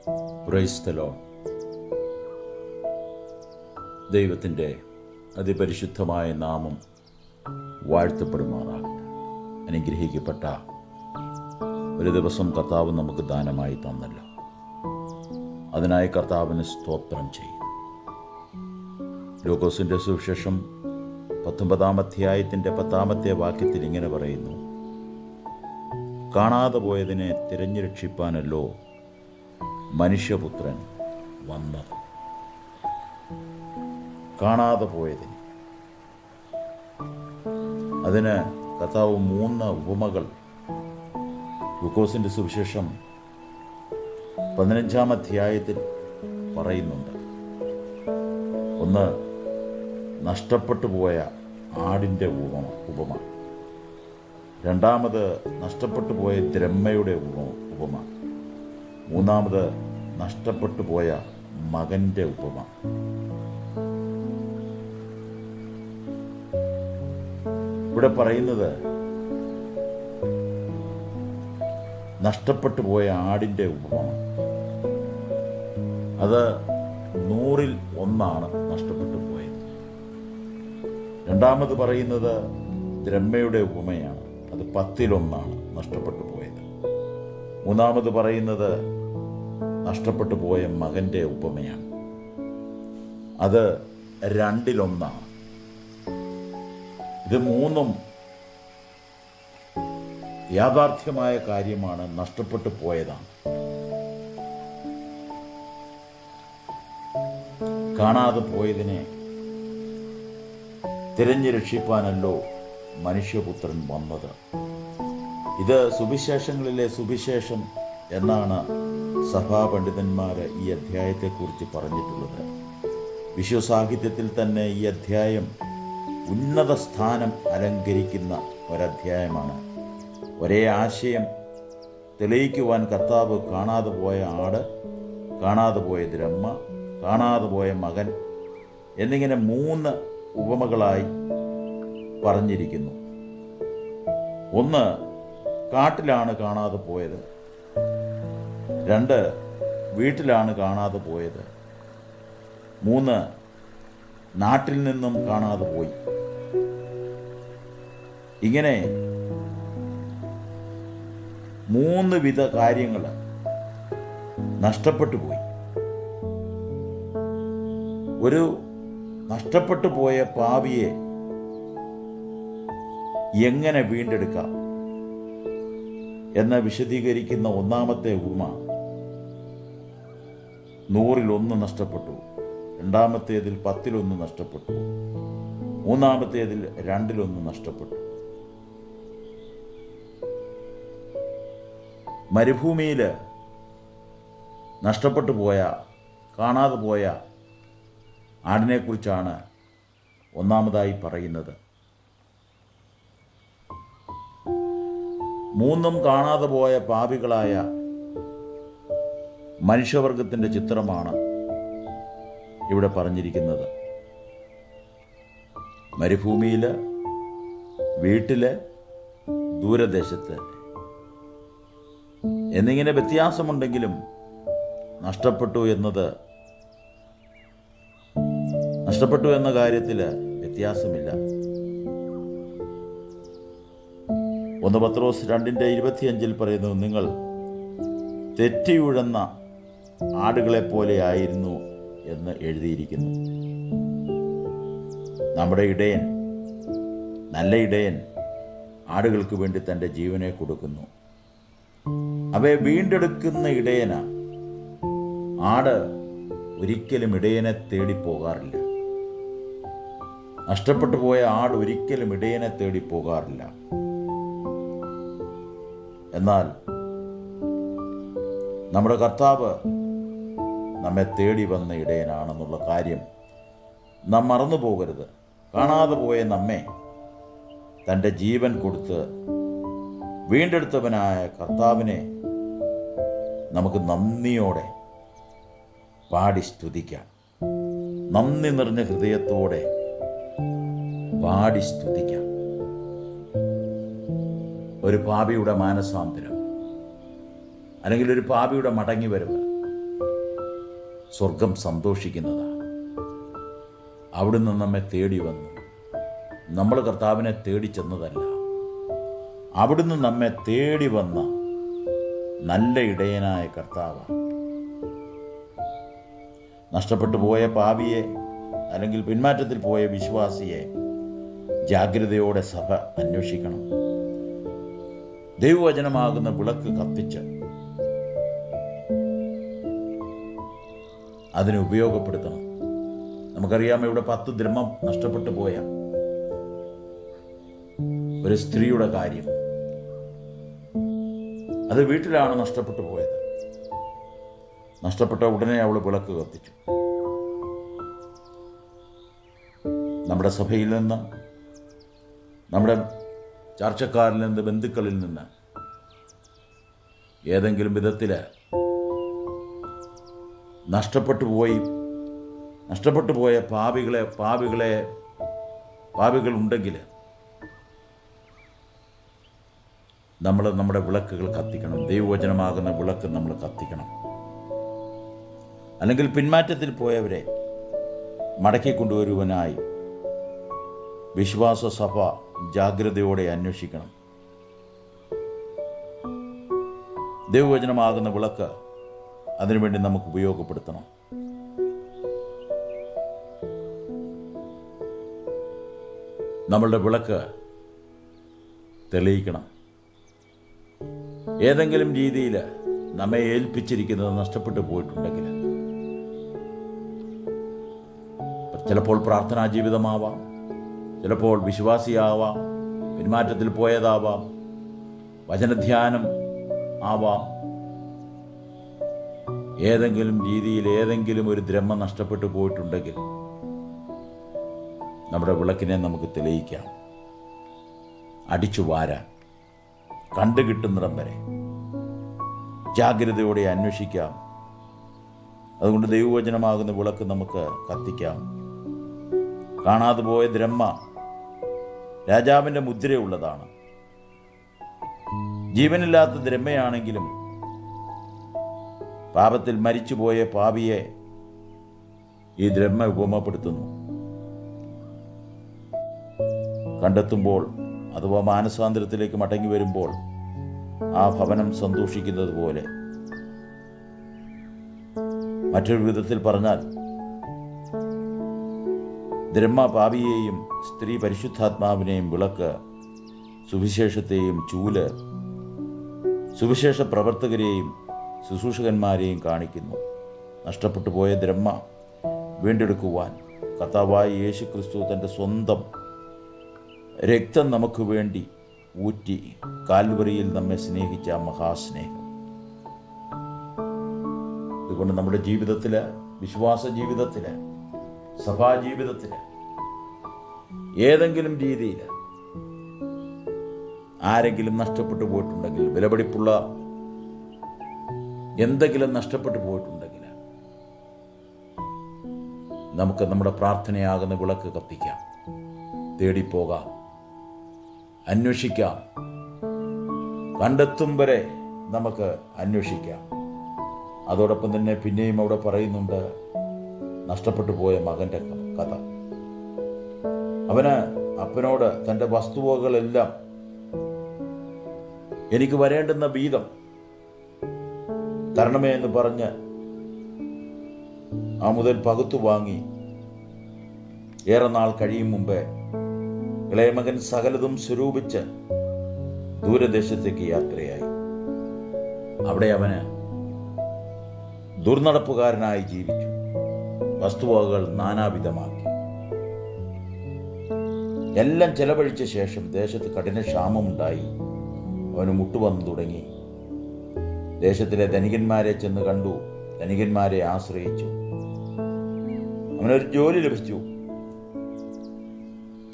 Praise the Lord. ദൈവത്തിൻ്റെ അതിപരിശുദ്ധമായ നാമം വാഴ്ത്തപ്പെടുമാറാകട്ടെ. അനുഗ്രഹിക്കപ്പെട്ട ഒരു ദിവസം കർത്താവ് നമുക്ക് ദാനമായി തന്നല്ലോ. അതിനായി കർത്താവിന് സ്തോത്രം ചെയ്യും. ലൂക്കോസിൻ്റെ സുവിശേഷം 19-ാം അധ്യായത്തിൻ്റെ 10-ാമത്തെ വാക്യത്തിൽ ഇങ്ങനെ പറയുന്നു: കാണാതെ പോയതിനെ തിരഞ്ഞു രക്ഷിപ്പാനല്ലോ മനുഷ്യപുത്രൻ വന്നത്. കാണാതെ പോയതിന് അതിന് കർത്താവ് 3 ഉപമകൾ ലൂക്കോസിൻ്റെ സുവിശേഷം 15-ാം അധ്യായത്തിൽ പറയുന്നുണ്ട്. ഒന്ന്, നഷ്ടപ്പെട്ടു പോയ ആടിൻ്റെ ഉപമ. രണ്ടാമത്, നഷ്ടപ്പെട്ടു പോയ ദ്രഹ്മയുടെ ഉപമ. മൂന്നാമത്, നഷ്ടപ്പെട്ടു പോയ മകൻ്റെ ഉപമ. ഇവിടെ പറയുന്നത് നഷ്ടപ്പെട്ടു പോയ ആടിൻ്റെ ഉപമ. അത് 100-ൽ 1 നഷ്ടപ്പെട്ടു പോയത്. രണ്ടാമത് പറയുന്നത് ദ്രഹ്മയുടെ ഉപമയാണ്. അത് 10-ൽ 1 നഷ്ടപ്പെട്ടു പോയത്. മൂന്നാമത് പറയുന്നത് നഷ്ടപ്പെട്ടു പോയ മകൻ്റെ ഉപമയാണ്. അത് 2-ൽ 1. ഇത് 3ഉം യാഥാർത്ഥ്യമായ കാര്യമാണ്. നഷ്ടപ്പെട്ടു പോയതാണ്. കാണാതെ പോയതിനെ തിരഞ്ഞു രക്ഷിപ്പാനല്ലോ മനുഷ്യപുത്രൻ വന്നത്. ഇത് സുവിശേഷങ്ങളിലെ സുവിശേഷം എന്നാണ് സഭാപണ്ഡിതന്മാർ ഈ അധ്യായത്തെക്കുറിച്ച് പറഞ്ഞിട്ടുള്ളത്. വിശ്വസാഹിത്യത്തിൽ തന്നെ ഈ അധ്യായം ഉന്നത സ്ഥാനം അലങ്കരിക്കുന്ന ഒരധ്യായമാണ്. ഒരേ ആശയം തെളിയിക്കുവാൻ കർത്താവ് കാണാതെ പോയ ആട്, കാണാതെ പോയ ദ്രഹ്മ, കാണാതെ പോയ മകൻ എന്നിങ്ങനെ 3 ഉപമകളായി പറഞ്ഞിരിക്കുന്നു. ഒന്ന്, കാട്ടിലാണ് കാണാതെ പോയത്. 2, വീട്ടിലാണ് കാണാതെ പോയത്. 3, നാട്ടിൽ നിന്നും കാണാതെ പോയി. ഇങ്ങനെ 3 വിധ കാര്യങ്ങൾ നഷ്ടപ്പെട്ടു പോയി. ഒരു നഷ്ടപ്പെട്ടു പോയ പാപിയെ എങ്ങനെ വീണ്ടെടുക്കാം എന്ന് വിശദീകരിക്കുന്ന 1-ാമത്തെ ഉപമ, 100-ൽ 1 നഷ്ടപ്പെട്ടു. രണ്ടാമത്തേതിൽ 10-ൽ 1 നഷ്ടപ്പെട്ടു. മൂന്നാമത്തേതിൽ 2-ൽ 1 നഷ്ടപ്പെട്ടു. മരുഭൂമിയിൽ നഷ്ടപ്പെട്ടു പോയ, കാണാതെ പോയ ആടിനെക്കുറിച്ചാണ് 1-ാമതായി പറയുന്നത്. 3ഉം കാണാതെ പോയ പാപികളായ മനുഷ്യവർഗത്തിൻ്റെ ചിത്രമാണ് ഇവിടെ പറഞ്ഞിരിക്കുന്നത്. മരുഭൂമിയിൽ, വീട്ടിൽ, ദൂരദേശത്ത് എന്നിങ്ങനെ വ്യത്യാസമുണ്ടെങ്കിലും നഷ്ടപ്പെട്ടു എന്ന കാര്യത്തിൽ വ്യത്യാസമില്ല. 1 പത്രോസ് 2:25 പറയുന്നു: നിങ്ങൾ തെറ്റിയുഴന്ന ആടുകളെപ്പോലെ ആയിരുന്നു എന്ന് എഴുതിയിരിക്കുന്നു. നമ്മുടെ ഇടയൻ, നല്ല ഇടയൻ, ആടുകൾക്ക് വേണ്ടി തൻ്റെ ജീവനെ കൊടുക്കുന്നു. അവയെ വീണ്ടെടുക്കുന്ന ഇടയന. ആട് ഒരിക്കലും ഇടയനെ തേടിപ്പോകാറില്ല. നഷ്ടപ്പെട്ടു പോയ ആട് ഒരിക്കലും ഇടയനെ തേടിപ്പോകാറില്ല. എന്നാൽ നമ്മുടെ കർത്താവ് നമ്മെ തേടി വന്ന ഇടയനാണെന്നുള്ള കാര്യം നാം മറന്നു പോകരുത്. കാണാതെ പോയ നമ്മെ തൻ്റെ ജീവൻ കൊടുത്ത് വീണ്ടെടുത്തവനായ കർത്താവിനെ നമുക്ക് നന്ദിയോടെ പാടി സ്തുതിക്കാം. നന്ദി നിറഞ്ഞ ഹൃദയത്തോടെ പാടി സ്തുതിക്കാം. ഒരു പാപിയുടെ മാനസാന്തരം, അല്ലെങ്കിൽ ഒരു പാപിയുടെ മടങ്ങിവരവ്, സ്വർഗം സന്തോഷിക്കുന്നതാണ്. അവിടുന്ന് നമ്മെ തേടി വന്നു. നമ്മൾ കർത്താവിനെ തേടി ചെന്നതല്ല, അവിടുന്ന് നമ്മെ തേടി വന്ന നല്ല ഇടയനായ കർത്താവ്. നഷ്ടപ്പെട്ടു പോയ പാപിയെ അല്ലെങ്കിൽ പിന്മാറ്റത്തിൽ പോയ വിശ്വാസിയെ ജാഗ്രതയോടെ സഭ അന്വേഷിക്കണം. ദൈവവചനമാകുന്ന വിളക്ക് കത്തിച്ച് അതിനെ ഉപയോഗപ്പെടുത്തണം. നമുക്കറിയാം, ഇവിടെ 10 ദ്രഹ്മം നഷ്ടപ്പെട്ടു പോയ ഒരു സ്ത്രീയുടെ കാര്യം. അത് വീട്ടിലാണ് നഷ്ടപ്പെട്ടു പോയത്. നഷ്ടപ്പെട്ട ഉടനെ അവൾ വിളക്ക് കത്തിച്ചു. നമ്മുടെ സഭയിൽ നിന്ന്, നമ്മുടെ ചർച്ചക്കാരിൽ നിന്ന്, ബന്ധുക്കളിൽ നിന്ന് ഏതെങ്കിലും വിധത്തിൽ നഷ്ടപ്പെട്ടു പോയ പാപികളുണ്ടെങ്കിൽ നമ്മൾ നമ്മുടെ വിളക്കുകൾ കത്തിക്കണം. ദൈവവചനമാകുന്ന വിളക്ക് നമ്മൾ കത്തിക്കണം. അല്ലെങ്കിൽ പിന്മാറ്റത്തിൽ പോയവരെ മടക്കി കൊണ്ടുവരുവാനായി വിശ്വാസ സഭ ജാഗ്രതയോടെ അന്വേഷിക്കണം. ദൈവവചനമാകുന്ന വിളക്ക് അതിനുവേണ്ടി നമുക്ക് ഉപയോഗപ്പെടുത്തണം. നമ്മളുടെ വിളക്ക് തെളിയിക്കണം. ഏതെങ്കിലും രീതിയിൽ നമ്മെ ഏൽപ്പിച്ചിരിക്കുന്നത് നഷ്ടപ്പെട്ടു പോയിട്ടുണ്ടെങ്കിൽ, ചിലപ്പോൾ പ്രാർത്ഥനാ ജീവിതമാവാം, ചിലപ്പോൾ വിശ്വാസിയാവാം, പിന്മാറ്റത്തിൽ പോയതാവാം, വചനധ്യാനം ആവാം. ഏതെങ്കിലും രീതിയിൽ ഏതെങ്കിലും ഒരു ദ്രഹ്മം നഷ്ടപ്പെട്ടു പോയിട്ടുണ്ടെങ്കിൽ നമ്മുടെ വിളക്കിനെ നമുക്ക് തെളിയിക്കാം. അടിച്ചു വാരാൻ, കണ്ടുകിട്ടുന്നിടം വരെ ജാഗ്രതയോടെ അന്വേഷിക്കാം. അതുകൊണ്ട് ദൈവവചനമാകുന്ന വിളക്ക് നമുക്ക് കത്തിക്കാം. കാണാതെ പോയ ദ്രഹ്മ രാജാവിൻ്റെ മുദ്രയുള്ളതാണ്. ജീവനില്ലാത്ത ദ്രഹ്മയാണെങ്കിലും പാപത്തിൽ മരിച്ചുപോയ പാപിയെ ഈ ദ്രഹ്മ ഉപമപ്പെടുത്തുന്നു. കണ്ടെത്തുമ്പോൾ അഥവാ മാനസാന്തരത്തിലേക്ക് മടങ്ങി വരുമ്പോൾ ആ ഭവനം സന്തോഷിക്കുന്നത് പോലെ. മറ്റൊരു വിധത്തിൽ പറഞ്ഞാൽ, ദ്രഹ്മ പാപിയെയും സ്ത്രീ പരിശുദ്ധാത്മാവിനെയും, വിളക്ക് സുവിശേഷത്തെയും, ചൂല് സുവിശേഷ പ്രവർത്തകരെയും ശുശ്രൂഷകന്മാരെയും കാണിക്കുന്നു. നഷ്ടപ്പെട്ടു പോയ ദ്രഹ്മ വീണ്ടെടുക്കുവാൻ കർത്താവായ യേശു ക്രിസ്തു തൻ്റെ സ്വന്തം രക്തം നമുക്ക് വേണ്ടി ഊറ്റി കാൽവറിയിൽ നമ്മെ സ്നേഹിച്ച മഹാസ്നേഹം. അതുകൊണ്ട് നമ്മുടെ ജീവിതത്തിൽ, വിശ്വാസ ജീവിതത്തിൽ, സഭാജീവിതത്തിൽ ഏതെങ്കിലും രീതിയിൽ ആരെങ്കിലും നഷ്ടപ്പെട്ടു പോയിട്ടുണ്ടെങ്കിൽ, വിലപിടിപ്പുള്ള എന്തെങ്കിലും നഷ്ടപ്പെട്ടു പോയിട്ടുണ്ടെങ്കിൽ, നമുക്ക് നമ്മുടെ പ്രാർത്ഥനയാകുന്ന വിളക്ക് കത്തിക്കാം, തേടിപ്പോകാം, അന്വേഷിക്കാം. കണ്ടെത്തും വരെ നമുക്ക് അന്വേഷിക്കാം. അതോടൊപ്പം തന്നെ പിന്നെയും അവിടെ പറയുന്നുണ്ട് നഷ്ടപ്പെട്ടു പോയ മകൻ്റെ കഥ. അവന് അപ്പനോട് തൻ്റെ വസ്തുവകളെല്ലാം, എനിക്ക് വരേണ്ടുന്ന വീതം തരണമേ എന്ന് പറഞ്ഞ് ആ മുതൽ പകുത്തു വാങ്ങി ഏറെ നാൾ കഴിയും മുമ്പേ ഇളയമകൻ സകലതും സ്വരൂപിച്ച് ദൂരദേശത്തേക്ക് യാത്രയായി. അവിടെ അവന് ദുർനടപ്പുകാരനായി ജീവിച്ചു. വസ്തുവകകൾ നാനാവിധമാക്കി. എല്ലാം ചെലവഴിച്ച ശേഷം ദേശത്ത് കഠിന ക്ഷാമമുണ്ടായി. അവന് മുട്ടുവന്നു തുടങ്ങി. ദേശത്തിലെ ധനികന്മാരെ ചെന്ന് കണ്ടു, ധനികന്മാരെ ആശ്രയിച്ചു. അവനൊരു ജോലി ലഭിച്ചു,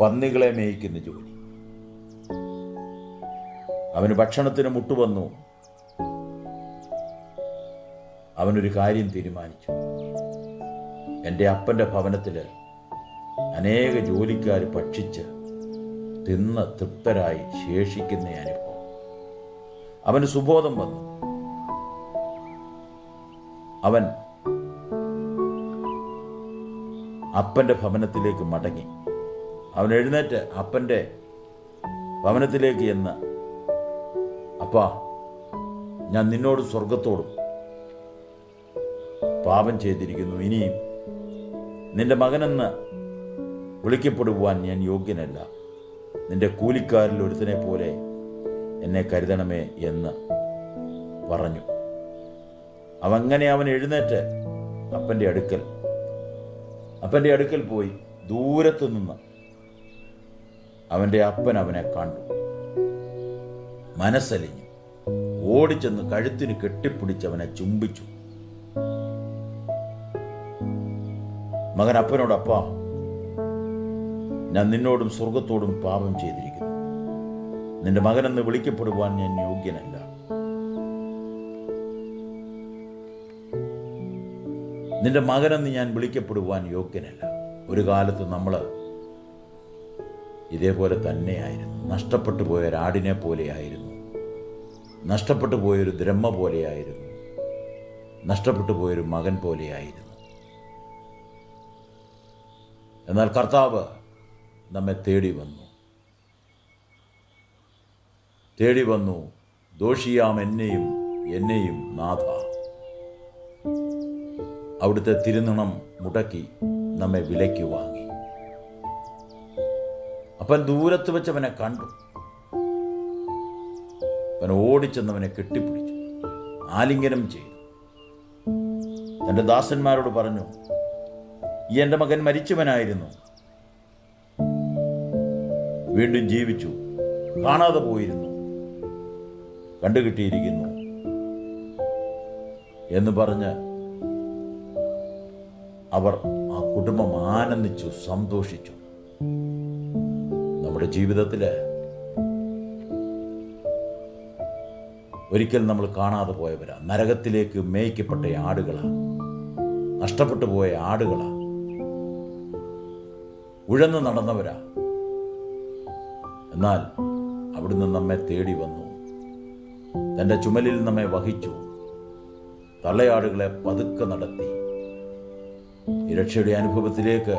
പന്നികളെ മേയ്ക്കുന്ന ജോലി. അവന് ഭക്ഷണത്തിന് മുട്ടുവന്നു. അവനൊരു കാര്യം തീരുമാനിച്ചു. എൻ്റെ അപ്പൻ്റെ ഭവനത്തിൽ അനേക ജോലിക്കാർ ഭക്ഷിച്ച് തിന്ന് തൃപ്തരായി ശേഷിക്കുന്ന അനുഭവം. അവന് സുബോധം വന്നു. അവൻ അപ്പൻ്റെ ഭവനത്തിലേക്ക് മടങ്ങി. അവൻ എഴുന്നേറ്റ് അപ്പൻ്റെ ഭവനത്തിലേക്ക് എന്ന്, അപ്പാ, ഞാൻ നിന്നോടും സ്വർഗത്തോടും പാപം ചെയ്തിരിക്കുന്നു. ഇനിയും നിന്റെ മകനെന്ന് വിളിക്കപ്പെടുവാൻ ഞാൻ യോഗ്യനല്ല. നിന്റെ കൂലിക്കാരിൽ ഒരുത്തനെ പോലെ എന്നെ കരുതണമേ എന്ന് പറഞ്ഞു. അവൻ എഴുന്നേറ്റ് അപ്പൻ്റെ അടുക്കൽ പോയി. ദൂരത്തു നിന്ന് അവൻ്റെ അപ്പൻ അവനെ കണ്ടു. മനസ്സലിഞ്ഞു. ഓടിച്ചെന്ന് കഴുത്തിന് കെട്ടിപ്പിടിച്ച് അവനെ ചുംബിച്ചു. മകൻ അപ്പനോട്, അപ്പാ, ഞാൻ നിന്നോടും സ്വർഗത്തോടും പാപം ചെയ്തിരിക്കുന്നു. നിന്റെ മകനെന്ന് വിളിക്കപ്പെടുവാൻ ഞാൻ യോഗ്യനല്ല. നിന്റെ മകനെന്ന് ഞാൻ വിളിക്കപ്പെടുവാൻ യോഗ്യനല്ല. ഒരു കാലത്ത് നമ്മൾ ഇതേപോലെ തന്നെയായിരുന്നു. നഷ്ടപ്പെട്ടു പോയ ഒരാടിനെ പോലെയായിരുന്നു. നഷ്ടപ്പെട്ടു പോയൊരു ദ്രഹ്മ പോലെയായിരുന്നു. നഷ്ടപ്പെട്ടു പോയൊരു മകൻ പോലെയായിരുന്നു. എന്നാൽ കർത്താവ് നമ്മെ തേടി വന്നു. ദോഷിയാം എന്നെയും നാഥ. അവിടുത്തെ തിരുനിണം മുടക്കി നമ്മെ വിലയ്ക്ക് വാങ്ങി. അപ്പൻ ദൂരത്ത് വെച്ചവനെ കണ്ടു. അവൻ ഓടിച്ചെന്നവനെ കെട്ടിപ്പിടിച്ചു, ആലിംഗനം ചെയ്തു. തൻ്റെ ദാസന്മാരോട് പറഞ്ഞു, ഈ എൻ്റെ മകൻ മരിച്ചവനായിരുന്നു, വീണ്ടും ജീവിച്ചു. കാണാതെ പോയിരുന്നു, കണ്ടുകിട്ടിയിരിക്കുന്നു എന്ന് പറഞ്ഞ് അവർ ആ കുടുംബം ആനന്ദിച്ചു, സന്തോഷിച്ചു. നമ്മുടെ ജീവിതത്തിൽ ഒരിക്കൽ നമ്മൾ കാണാതെ പോയവരാ. നരകത്തിലേക്ക് മേയ്ക്കപ്പെട്ട ആടുകളാ, നഷ്ടപ്പെട്ടു പോയ ആടുകളാ, ഉഴന്നു നടന്നവരാ. എന്നാൽ അവിടുന്ന് നമ്മെ തേടി വന്നു, തൻ്റെ ചുമലിൽ നമ്മെ വഹിച്ചു, തള്ളയാടുകളെ പതുക്കെ നടത്തി ഈ രക്ഷയുടെ അനുഭവത്തിലേക്ക്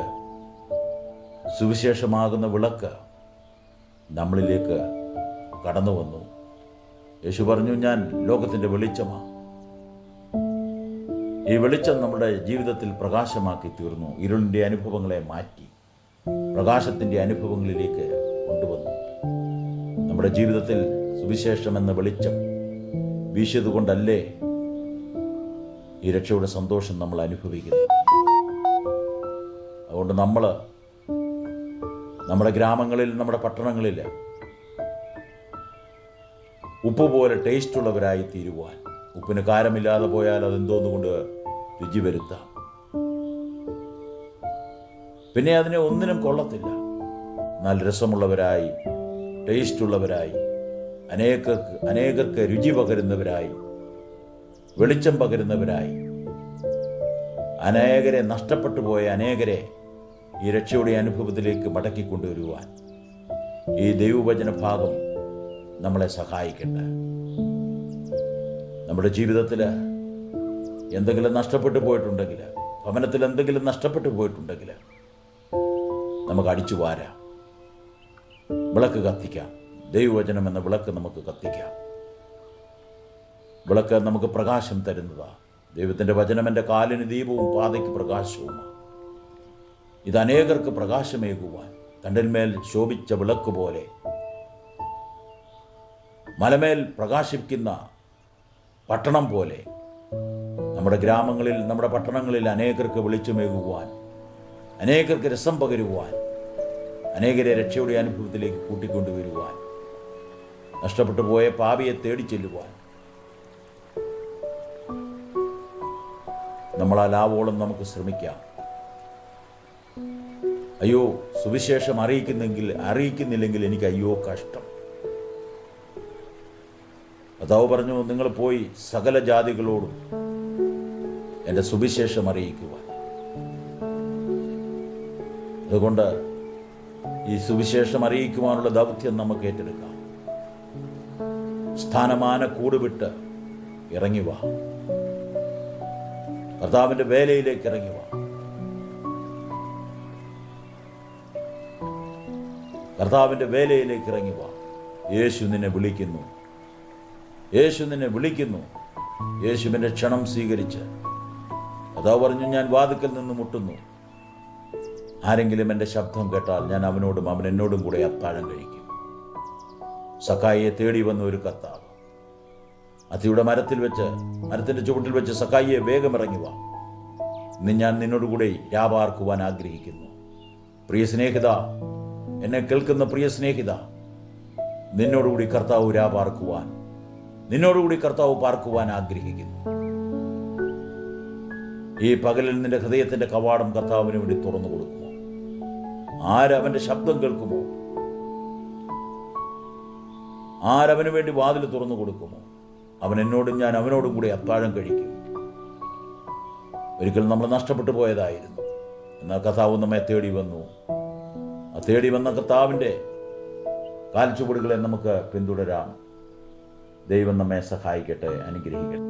സുവിശേഷമാകുന്ന വിളക്ക് നമ്മളിലേക്ക് കടന്നു വന്നു. യേശു പറഞ്ഞു, ഞാൻ ലോകത്തിൻ്റെ വെളിച്ചമാണ്. ഈ വെളിച്ചം നമ്മുടെ ജീവിതത്തിൽ പ്രകാശമാക്കി തീർന്നു. ഇരുളിൻ്റെ അനുഭവങ്ങളെ മാറ്റി പ്രകാശത്തിൻ്റെ അനുഭവങ്ങളിലേക്ക് കൊണ്ടുവന്നു. നമ്മുടെ ജീവിതത്തിൽ സുവിശേഷം എന്ന വെളിച്ചം വീശിയതുകൊണ്ടല്ലേ ഈ രക്ഷയുടെ സന്തോഷം നമ്മൾ അനുഭവിക്കുന്നു. അതുകൊണ്ട് നമ്മൾ നമ്മുടെ ഗ്രാമങ്ങളിൽ, നമ്മുടെ പട്ടണങ്ങളിൽ ഉപ്പ് പോലെ ടേസ്റ്റുള്ളവരായി തീരുവാൻ, ഉപ്പിന് കാരമില്ലാതെ പോയാൽ അതെന്തോന്നുകൊണ്ട് രുചി വരുത്താം, പിന്നെ അതിനെ ഒന്നിനും കൊള്ളത്തില്ല. എന്നാൽ രസമുള്ളവരായി, ടേസ്റ്റുള്ളവരായി, അനേകർക്ക് രുചി പകരുന്നവരായി, വെളിച്ചം പകരുന്നവരായി, അനേകരെ, നഷ്ടപ്പെട്ടു പോയ അനേകരെ ഈ രക്ഷയുടെ അനുഭവത്തിലേക്ക് മടക്കിക്കൊണ്ടുവരുവാൻ ഈ ദൈവവചന ഭാഗം നമ്മളെ സഹായിക്കട്ടെ. നമ്മുടെ ജീവിതത്തിൽ എന്തെങ്കിലും നഷ്ടപ്പെട്ടു പോയിട്ടുണ്ടെങ്കിൽ, ഭവനത്തിൽ എന്തെങ്കിലും നഷ്ടപ്പെട്ടു പോയിട്ടുണ്ടെങ്കിൽ നമുക്ക് അടിച്ചു വാരാം, വിളക്ക് കത്തിക്കാം. ദൈവവചനം എന്ന വിളക്ക് നമുക്ക് കത്തിക്കാം. വിളക്ക് നമുക്ക് പ്രകാശം തരുന്നതാണ്. ദൈവത്തിൻ്റെ വചനം എൻ്റെ കാലിന് ദീപവും പാതയ്ക്ക് പ്രകാശവുമാണ്. ഇത് അനേകർക്ക് പ്രകാശമേകുവാൻ, തണ്ടിന്മേൽ ശോഭിച്ച വിളക്ക് പോലെ, മലമേൽ പ്രകാശിക്കുന്ന പട്ടണം പോലെ നമ്മുടെ ഗ്രാമങ്ങളിൽ, നമ്മുടെ പട്ടണങ്ങളിൽ അനേകർക്ക് വെളിച്ചമേകുവാൻ, അനേകർക്ക് രസം പകരുവാൻ, അനേകരെ രക്ഷയുടെ അനുഭവത്തിലേക്ക് കൂട്ടിക്കൊണ്ടുവരുവാൻ, നഷ്ടപ്പെട്ടു പോയ പാപിയെ തേടി ചെല്ലുവാൻ നമ്മളാലാവോളം നമുക്ക് ശ്രമിക്കാം. അയ്യോ, സുവിശേഷം അറിയിക്കുന്നില്ലെങ്കിൽ എനിക്ക് അയ്യോ കഷ്ടം. കർത്താവ് പറഞ്ഞു, നിങ്ങൾ പോയി സകല ജാതികളോടും എൻ്റെ സുവിശേഷം അറിയിക്കുവാൻ. അതുകൊണ്ട് ഈ സുവിശേഷം അറിയിക്കുവാനുള്ള ദൗത്യം നമുക്ക് ഏറ്റെടുക്കാം. സ്ഥാനമാന കൂടുവിട്ട് ഇറങ്ങി വാ, കർത്താവിൻ്റെ വേലയിലേക്ക് ഇറങ്ങി വാ. കർത്താവിൻ്റെ വേലയിലേക്ക് ഇറങ്ങി വാ. യേശു നിന്നെ വിളിക്കുന്നു. യേശു നിന്നെ വിളിക്കുന്നു. യേശുവിൻ്റെ ക്ഷണം സ്വീകരിച്ച് കർത്താവ് പറഞ്ഞു, ഞാൻ വാതിക്കൽ നിന്ന് മുട്ടുന്നു. ആരെങ്കിലും എൻ്റെ ശബ്ദം കേട്ടാൽ ഞാൻ അവനോടും അവൻ എന്നോടും കൂടെ അത്താഴം കഴിക്കും. സക്കായിയെ തേടി വന്ന ഒരു കർത്താവ് അതിയുടെ മരത്തിൻ്റെ ചുവട്ടിൽ വെച്ച് സക്കായിയെ വേഗം ഇറങ്ങി വാ, ഇന്ന് ഞാൻ നിന്നോടുകൂടെ രാപാർക്കുവാൻ ആഗ്രഹിക്കുന്നു. പ്രിയ സ്നേഹിത, എന്നെ കേൾക്കുന്ന പ്രിയ സ്നേഹിത, നിന്നോടുകൂടി കർത്താവ് രാപാർക്കുവാൻ, നിന്നോടുകൂടി കർത്താവ് പാർക്കുവാൻ ആഗ്രഹിക്കുന്നു. ഈ പകലിൽ നിന്റെ ഹൃദയത്തിന്റെ കവാടം കർത്താവിന് വേണ്ടി തുറന്നു കൊടുക്കുമോ? ആരവന്റെ ശബ്ദം കേൾക്കുമോ? ആരവന് വേണ്ടി വാതിൽ തുറന്നു കൊടുക്കുമോ? അവൻ എന്നോടും ഞാൻ അവനോടും കൂടി അത്താഴം കഴിക്കും. ഒരിക്കൽ നമ്മൾ നഷ്ടപ്പെട്ടു പോയതായിരുന്നു, എന്നാൽ കർത്താവ് നമ്മെ തേടി വന്നു. ആ തേടി വന്ന കർത്താവിൻ്റെ കാൽച്ചുവടുകളെ നമുക്ക് പിന്തുടരാം. ദൈവം നമ്മെ സഹായിക്കട്ടെ, അനുഗ്രഹിക്കട്ടെ.